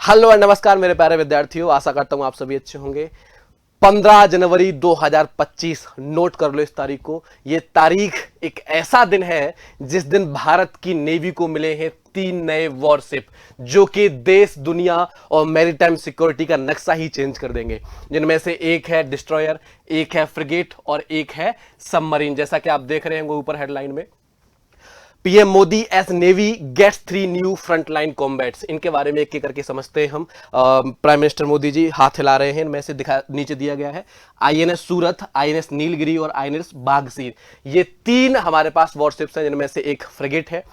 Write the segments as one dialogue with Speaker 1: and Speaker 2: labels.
Speaker 1: Hello और नमस्कार मेरे प्यारे विद्यार्थियों, आशा करता हूं आप सभी अच्छे होंगे। 15 जनवरी 2025, नोट कर लो इस तारीख को। ये तारीख एक ऐसा दिन है जिस दिन भारत की नेवी को मिले हैं 3 नए वॉरशिप, जो कि देश, दुनिया और मैरीटाइम सिक्योरिटी का नक्शा ही चेंज कर देंगे। जिनमें से एक है डिस्ट्रॉयर, एक है फ्रिगेट और एक है सबमरीन। जैसा कि आप देख रहे होंगे ऊपर हेडलाइन में, PM Modi as navy gets 3 new frontline combats. इनके बारे में एक एक करके समझते हैं हम। प्राइम मिनिस्टर मोदी जी हाथ हिला रहे हैं, इनमें से नीचे दिया गया है आईएनएस सूरत, आईएनएस नीलगिरी और आईएनएस बाघसीर। ये 3 हमारे पास वॉरशिप्स हैं, जिनमें से एक फ्रिगेट है,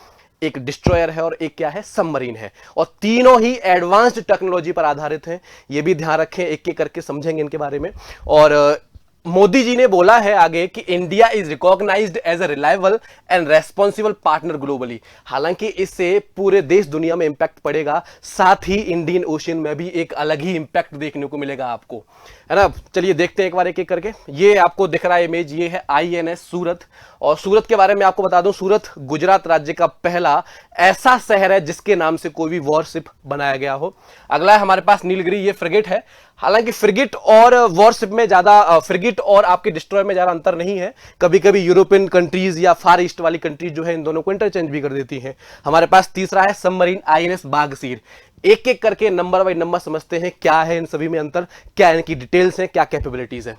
Speaker 1: एक डिस्ट्रॉयर है और एक क्या है, सबमरीन है। और तीनों ही एडवांस्ड टेक्नोलॉजी पर आधारित हैं। ये भी ध्यान रखें, एक एक करके समझेंगे इनके बारे में। और मोदी जी ने बोला है आगे कि India is recognised as a reliable and responsible partner globally. हालांकि इससे पूरे देश दुनिया में इंपैक्ट पड़ेगा, साथ ही इंडियन ओशियन में भी एक अलग ही इंपैक्ट देखने को मिलेगा आपको, है ना। चलिए देखते हैं एक बार एक एक करके। ये आपको दिख रहा है इमेज, ये है आईएनएस सूरत। और सूरत के बारे में आपको बता दूं, सूरत गुजरात राज्य का पहला ऐसा शहर है जिसके नाम से कोई भी वॉरशिप बनाया गया हो। अगला है हमारे पास नीलगिरी, ये फ्रिगेट है। हालांकि फ्रिगेट और वॉरशिप में ज्यादा, फ्रिगेट और आपके डिस्ट्रॉयर में ज्यादा अंतर नहीं है। कभी कभी यूरोपियन कंट्रीज या फार ईस्ट वाली कंट्रीज जो है इन दोनों को इंटरचेंज भी कर देती हैं। हमारे पास तीसरा है सबमरीन आईएनएस बाघसीर। एक एक करके नंबर बाय नंबर समझते हैं क्या है इन सभी में अंतर, क्या इनकी डिटेल्स हैं, क्या कैपेबिलिटीज है।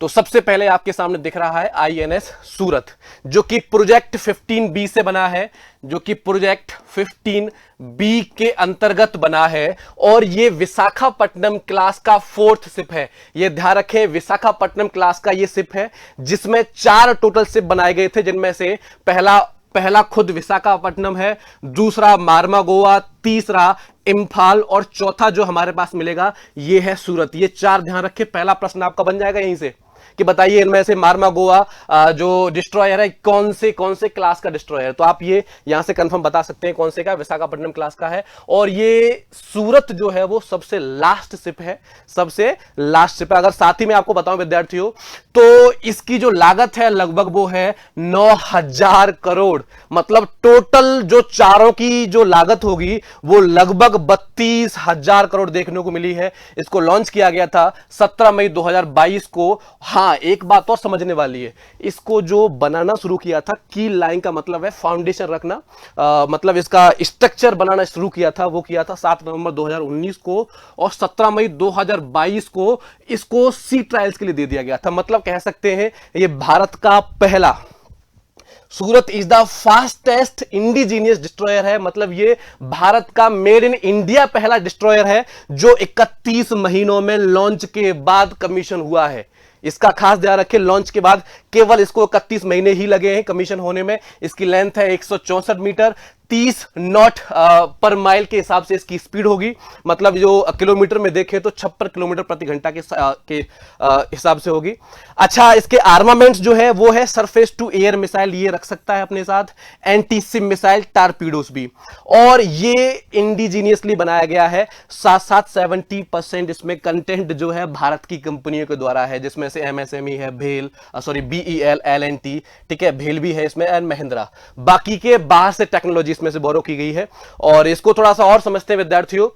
Speaker 1: तो सबसे पहले आपके सामने दिख रहा है आईएनएस सूरत, जो कि प्रोजेक्ट 15B से बना है, जो कि प्रोजेक्ट 15B के अंतर्गत बना है। और ये विशाखापट्टनम क्लास का 4th शिप है। ये ध्यान रखें, विशाखापट्टनम क्लास का ये शिप है, जिसमें 4 टोटल शिप बनाए गए थे, जिनमें से पहला खुद विशाखापट्टनम है, दूसरा मार्मागोवा, तीसरा इंफाल और चौथा जो हमारे पास मिलेगा ये है सूरत। ये 4 ध्यान रखें। पहला प्रश्न आपका बन जाएगा यहीं से कि बताइए इनमें से मार्मागोवा जो डिस्ट्रॉयर है कौन से क्लास का डिस्ट्रॉयर है। तो आप ये यहां से कंफर्म बता सकते हैं कौन से का, विशाखापट्टनम क्लास का है। और ये सूरत जो है वो सबसे लास्ट शिप है, सबसे लास्ट शिप है। अगर साथ ही में आपको बताऊं विद्यार्थियों, तो इसकी जो लागत है लगभग वो है 9,000 करोड़। मतलब टोटल जो चारों की जो लागत होगी वो लगभग 32,000 करोड़ देखने को मिली है। इसको लॉन्च किया गया था 17 मई 2022 को। हाँ, एक बात और समझने वाली है, इसको जो बनाना शुरू किया था, कील लाइन का मतलब है फाउंडेशन रखना, मतलब इसका स्ट्रक्चर बनाना शुरू किया था, वो किया था 7 नवंबर 2019 को। और 17 मई 2022 को इसको सी ट्रायल्स के लिए दे दिया गया था। मतलब कह सकते हैं ये भारत का पहला, Surat is the fastest indigenous destroyer है। मतलब ये भारत का मेड इन इंडिया पहला डिस्ट्रॉयर है जो 31 महीनों में लॉन्च के बाद कमीशन हुआ है। इसका खास ध्यान रखें, लॉन्च के बाद केवल इसको 31 महीने ही लगे हैं कमीशन होने में। इसकी लेंथ है 164 मीटर, 30 नॉट पर माइल के हिसाब से इसकी स्पीड होगी। मतलब जो किलोमीटर में देखें तो 56 किलोमीटर प्रति घंटा के हिसाब से होगी। अच्छा, इसके आर्मामेंट्स जो है वो है सरफेस टू एयर मिसाइल, ये रख सकता है अपने साथ, एंटी सिम मिसाइल, टारपीडोस भी। और ये इंडिजीनियसली बनाया गया है। साथ साथ 70% इसमें कंटेंट जो है भारत की कंपनियों के द्वारा है, जिसमें से एमएसएमई है, भेल, BEL, L&T, ठीक है, भेल भी है इसमें, एंड महिंद्रा। बाकी के बाहर से टेक्नोलॉजी इसमें से बोरो की गई है। और इसको थोड़ा सा और समझते हैं विद्यार्थियों।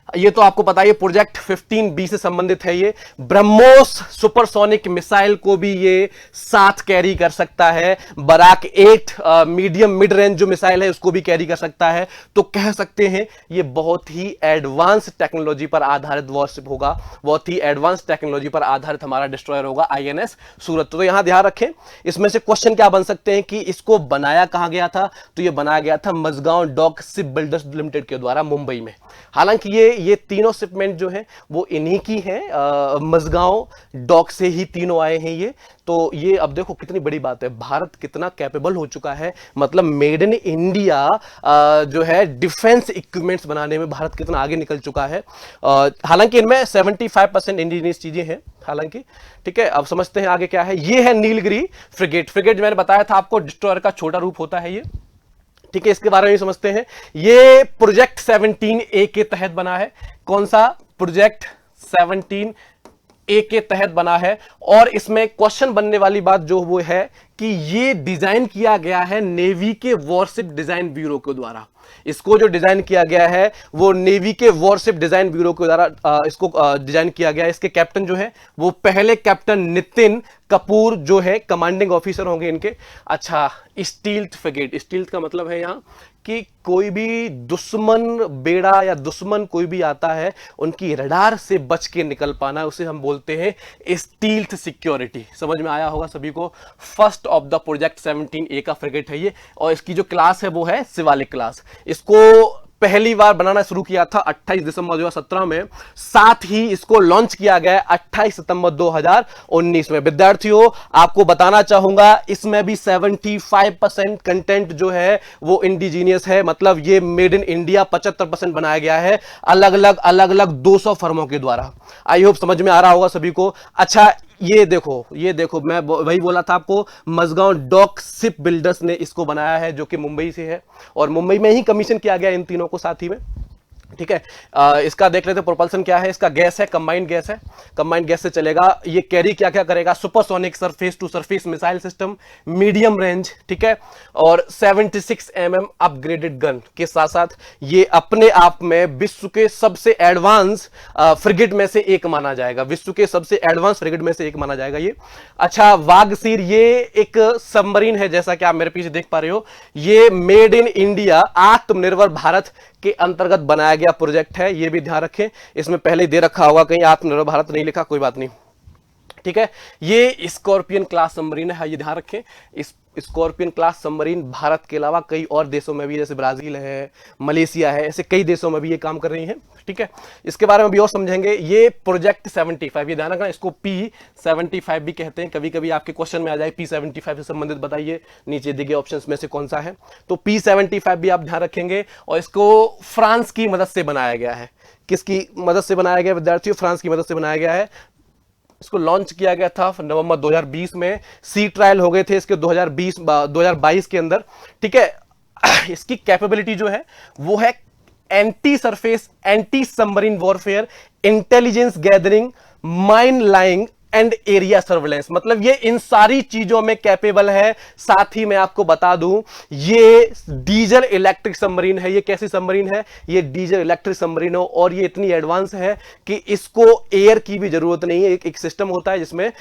Speaker 1: ये तो आपको पता है प्रोजेक्ट 15B से संबंधित है। ये ब्रह्मोस सुपरसोनिक मिसाइल को भी ये साथ कैरी कर सकता है। बराक 8 मीडियम मिड रेंज जो मिसाइल है उसको भी कैरी कर सकता है। तो कह सकते हैं ये बहुत ही एडवांस टेक्नोलॉजी पर आधारित वॉरशिप होगा, बहुत ही एडवांस टेक्नोलॉजी पर आधारित हमारा डिस्ट्रॉयर होगा आईएनएस सूरत। तो यहां ध्यान रखें, इसमें से क्वेश्चन क्या बन सकते हैं कि इसको बनाया कहां गया था। तो ये बनाया गया था Mazagon dock ship builders limited के द्वारा मुंबई में। हालांकि ये तीनों शिपमेंट जो हैं वो इन्हीं की हैं, मझगांव डॉक से ही तीनों आए हैं ये। तो ये अब देखो कितनी बड़ी बात है, भारत कितना कैपेबल हो चुका है। मतलब मेड इन इंडिया जो है डिफेंस इक्विपमेंट्स बनाने में भारत कितना आगे निकल चुका है। हालांकि इनमें 75% इंडिजिनियस चीजें हैं हालांकि, ठीक है। अब समझते हैं आगे क्या है। ये है नीलगिरी फ्रिगेट। फ्रिगेट मैंने बताया था आपको डिस्ट्रॉयर का छोटा रूप होता है ये, ठीक है। इसके बारे में समझते हैं। ये प्रोजेक्ट 17A के तहत बना है। कौन सा प्रोजेक्ट? 17A ए के तहत बना है। और इसमें क्वेश्चन बनने वाली बात जो वो है कि ये डिजाइन किया गया है नेवी के वॉरशिप डिजाइन ब्यूरो के द्वारा। इसको जो डिजाइन किया गया है वो नेवी के वॉरशिप डिजाइन ब्यूरो के द्वारा इसको डिजाइन किया गया है। इसके कैप्टन जो है वो पहले कैप्टन नितिन कपूर जो है कमांडिंग ऑफिसर होंगे इनके। अच्छा, स्टील्थ फ्रिगेट, स्टील्थ का मतलब है यहां कि कोई भी दुश्मन बेड़ा या दुश्मन कोई भी आता है उनकी रडार से बच के निकल पाना, उसे हम बोलते हैं स्टील्थ सिक्योरिटी। समझ में आया होगा सभी को। First of the project 17A का फ्रिगेट है ये, और इसकी जो क्लास है वो है शिवालिक क्लास। इसको पहली बार बनाना शुरू किया था 28 दिसंबर 2017 में, साथ ही इसको लॉन्च किया गया 28 सितंबर 2019 में। विद्यार्थियों, आपको बताना चाहूंगा इसमें भी 75% कंटेंट जो है वो इंडिजीनियस है, मतलब ये मेड इन इंडिया 75% बनाया गया है अलग अलग 200 फर्मों के द्वारा। आई होप समझ में आ रहा होगा सभी को। अच्छा, ये देखो मैं वही बोला था आपको, मजगांव डॉक शिप बिल्डर्स ने इसको बनाया है जो कि मुंबई से है, और मुंबई में ही कमीशन किया गया इन तीनों को साथ ही में। ठीक है, इसका देख लेते हैं प्रोपल्सन क्या है। इसका गैस है, कंबाइंड गैस है, कंबाइंड गैस से चलेगा। ये कैरी क्या क्या करेगा, supersonic surface to surface missile system, medium range, ठीक है, और 76 mm अपग्रेडेड गन के साथ साथ ये अपने आप में विश्व के सबसे एडवांस फ्रिगेट में से एक माना जाएगा, विश्व के सबसे एडवांस फ्रिगेट में से एक माना जाएगा ये। अच्छा, वागसीर ये एक सबमरीन है, जैसा कि आप मेरे पीछे देख पा रहे हो। ये मेड इन इंडिया आत्मनिर्भर भारत के अंतर्गत बनाया गया प्रोजेक्ट है, ये भी ध्यान रखें। इसमें पहले दे रखा होगा कहीं आत्मनिर्भर भारत नहीं लिखा, कोई बात नहीं, ठीक है। ये स्कॉर्पियन क्लास सबमरीन है, ये ध्यान रखें। इस स्कॉर्पियन क्लास सबमरीन भारत के अलावा कई और देशों में भी, जैसे ब्राजील है, मलेशिया है, ऐसे कई देशों में भी ये काम कर रही हैं, ठीक है। इसके बारे में भी और समझेंगे। ये प्रोजेक्ट 75, ये ध्यान रखना, इसको P75 भी कहते हैं। कभी कभी आपके क्वेश्चन में आ जाए P75 से संबंधित बताइए, नीचे दिए गए ऑप्शंस में से कौन सा है, तो P75 भी आप ध्यान रखेंगे। और इसको फ्रांस की मदद से बनाया गया है। किसकी मदद से बनाया गया विद्यार्थियों? फ्रांस की मदद से बनाया गया है। इसको लॉन्च किया गया था नवंबर 2020 में, सी ट्रायल हो गए थे इसके 2022 के अंदर, ठीक है। इसकी कैपेबिलिटी जो है वो है anti surface, anti submarine warfare, intelligence gathering, mine lying and area surveillance, मतलब ये इन सारी चीजों में कैपेबल है। साथ ही मैं आपको बता दूं ये डीजल इलेक्ट्रिक सबमरीन है। ये कैसी सबमरीन है? ये डीजल इलेक्ट्रिक सबमरीन हो, और ये इतनी एडवांस है कि इसको एयर की भी जरूरत नहीं है। एक सिस्टम होता है जिसमें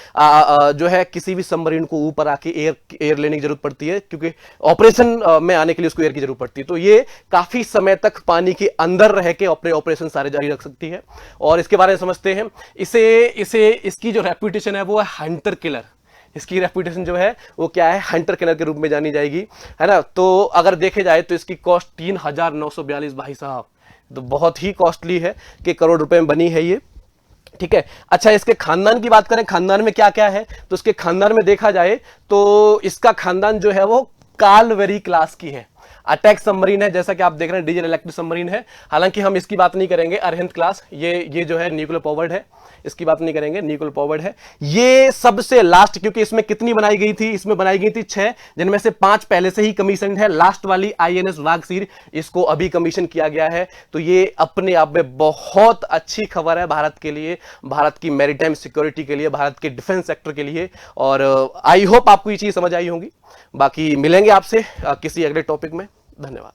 Speaker 1: जो है किसी भी सबमरीन को ऊपर आके एयर लेने की जरूरत पड़ती है, क्योंकि ऑपरेशन में आने के लिए उसको एयर की जरूरत पड़ती है। तो ये काफी समय तक पानी के अंदर रह के अपने ऑपरेशन सारे जारी रख सकती है। और इसके बारे में समझते हैं। इसकी जो रेपुटेशन है वो है हंटर किलर। इसकी रेपुटेशन जो है वो क्या है? हंटर किलर के रूप में जानी जाएगी, है ना। तो अगर देखे जाए तो इसकी कॉस्ट 3,942, भाई साहब, तो बहुत ही कॉस्टली है कि करोड़ रुपए में बनी है ये, ठीक है। अच्छा, इसके खानदान की बात करें, खानदान में क्या क्या है, तो इसके खानदान में देखा जाए तो इसका खानदान जो है वो कालवेरी क्लास की है। अटैक सबमरीन है, जैसा कि आप देख रहे हैं, डीजल इलेक्ट्रिक सबमरीन है। हालांकि हम इसकी बात नहीं करेंगे। अरहंत क्लास, ये जो है न्यूक्लियर पावर्ड है, इसकी बात नहीं करेंगे, न्यूक्लियर पावर्ड है। ये सबसे लास्ट, क्योंकि इसमें कितनी बनाई गई थी? इसमें बनाई गई थी 6, जिनमें से 5 पहले से ही कमीशन है। लास्ट वाली INS वागसीर, इसको अभी कमीशन किया गया है। तो ये अपने आप में बहुत अच्छी खबर है भारत के लिए, भारत की मैरीटाइम सिक्योरिटी के लिए, भारत के डिफेंस सेक्टर के लिए। और आई होप आपको ये चीज समझ आई होगी। बाकी मिलेंगे आपसे किसी अगले टॉपिक में। धन्यवाद।